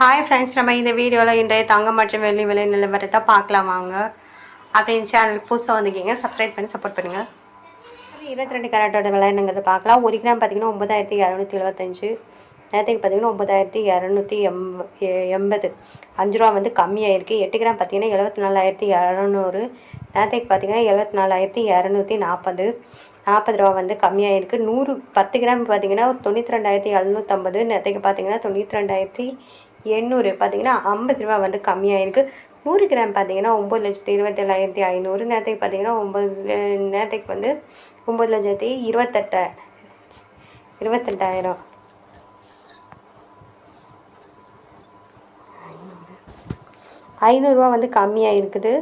Hi friends, நம்ம இந்த வீடியோவில் இன்றைய தங்கம் மற்றும் வெள்ளி விலை நிலவரத்தை பார்க்கலாம் வாங்க. அப்படின்னு சேனலுக்கு புதுசாக வந்துக்கிங்க, சப்ஸ்கிரைப் பண்ணி சப்போர்ட் பண்ணுங்கள். 22 கேரட்டோட விலை என்னங்கிறது பார்க்கலாம். 1 கிராம் பார்த்தீங்கன்னா 9275, நேரத்துக்கு பார்த்தீங்கன்னா 9280. 5 ரூபா வந்து கம்மியாயிருக்கு. 8 கிராம் பார்த்தீங்கன்னா 74200, நேரத்துக்கு பார்த்தீங்கன்னா 74240. 40 ரூபா வந்து கம்மியாயிருக்கு. 10 கிராம் பார்த்தீங்கன்னா 92750, நேரத்துக்கு பார்த்தீங்கன்னா 92800. பார்த்தீங்கன்னா 50 ரூபா வந்து கம்மியாயிருக்கு. 100 கிராம் பார்த்தீங்கன்னா 9,27,500, நேரத்துக்கு பார்த்தீங்கன்னா நேரத்துக்கு வந்து 9,28,000. 500 வந்து கம்மியாக இருக்குது.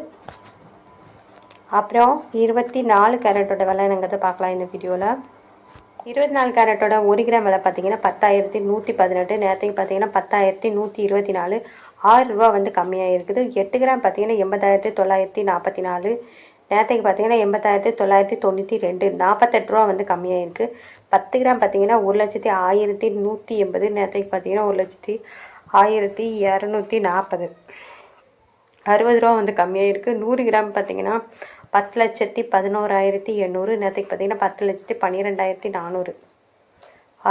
அப்புறம் 24 கேரட்டோட விலை என்னங்கிறத பார்க்கலாம் இந்த வீடியோவில். 24 கேரட்டோட 1 கிராம் விலை பார்த்தீங்கன்னா 10,118, நேரத்துக்கு பார்த்தீங்கன்னா 10,124. 6 ரூபா வந்து கம்மியாக இருக்குது. 8 கிராம் பார்த்தீங்கன்னா 80,944, நேரத்துக்கு பார்த்தீங்கன்னா 80,992. 48 ரூபா வந்து கம்மியாக இருக்குது. 10 கிராம் பார்த்தீங்கன்னா 1,01,180, நேரத்துக்கு பார்த்தீங்கன்னா 1,01,240. 60 ரூபா வந்து கம்மியாக இருக்குது. 100 கிராம் பார்த்தீங்கன்னா 10,11,800, நேரத்துக்கு பார்த்தீங்கன்னா 10,12,400.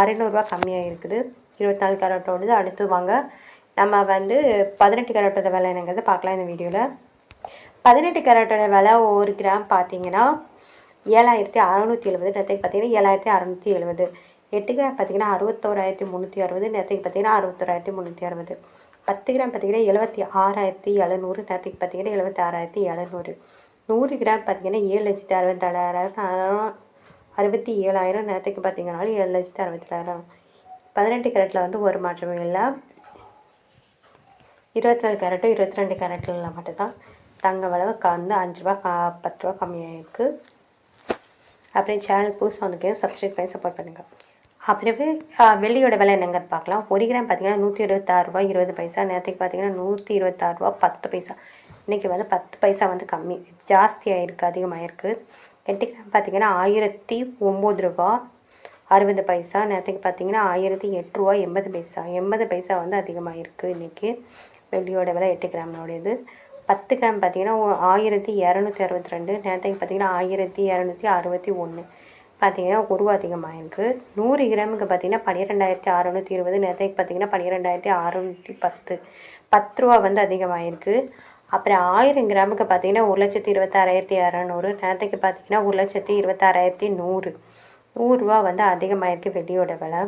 600 கம்மியாக இருக்குது. 24 கேரட்டோடது. அடுத்து வாங்க நம்ம வந்து 18 கேரட்டோட விலை என்னங்கிறத பார்க்கலாம் இந்த வீடியோவில். 18 கேரட்டோட விலை 1 கிராம் பார்த்தீங்கன்னா 7,670, நேரத்துக்கு பார்த்தீங்கன்னா 7,670. 8 கிராம் பார்த்தீங்கன்னா 61,360, நேரத்துக்கு பார்த்தீங்கன்னா 61,360. 10 கிராம் பார்த்தீங்கன்னா 76,700, நேரத்துக்கு பார்த்தீங்கன்னா 76,700. 100 கிராம் பார்த்தீங்கன்னா 7,67,000, 67,000, நேரத்துக்கு பார்த்தீங்கன்னா 7,67,000. 18 கேரட்டில் வந்து ஒரு மாற்றமும் இல்லை. 24 கேரட்டும் 22 கேரட்டில் மட்டும்தான் தங்க விலை வந்து 5 ரூபா 10 ரூபா கம்மியாக இருக்குது. அப்புறம் சேனல் புதுசாக வந்துருக்கு, சப்ஸ்கிரைப் பண்ணி சப்போர்ட் பண்ணுங்கள். அப்புறமே வெள்ளியோட விலை என்னங்கிறது பார்க்கலாம். 1 கிராம் பார்த்தீங்கன்னா 126 ரூபா 20 பைசா, நேரத்துக்கு பார்த்தீங்கன்னா 126 ரூபா 10 பைசா. இன்றைக்கி வந்து 10 பைசா வந்து கம்மி, ஜாஸ்தியாக இருக்குது, அதிகமாக இருக்குது. 8 கிராம் பார்த்தீங்கன்னா 1,009 ரூபா 60 பைசா, நேரத்துக்கு பார்த்தீங்கன்னா 1,008 ரூபா 80 பைசா. 80 பைசா வந்து அதிகமாக இருக்குது இன்றைக்கி வெள்ளியோட விலை 8 கிராமோடையது. 10 கிராம் பார்த்தீங்கன்னா 1,262, நேரத்துக்கு பார்த்தீங்கன்னா 1,261. பார்த்தீங்கன்னா 1 ரூபா அதிகமாக இருக்குது. 100 கிராமுக்கு பார்த்தீங்கன்னா 12,620, நேரத்துக்கு பார்த்தீங்கன்னா 12,610. 10 ரூபா வந்து அதிகமாக இருக்குது. அப்புறம் 1000 கிராமுக்கு பார்த்தீங்கன்னா 1,26,200, நேரத்துக்கு பார்த்தீங்கன்னா 1,26,100. 100 ரூபா வந்து அதிகமாக இருக்குது வெள்ளியோட விலை.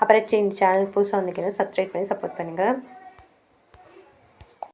அப்புறம் சேனல் புதுசாக வந்துக்கணும், சப்ஸ்கிரைப் பண்ணி சப்போர்ட் பண்ணுங்கள்.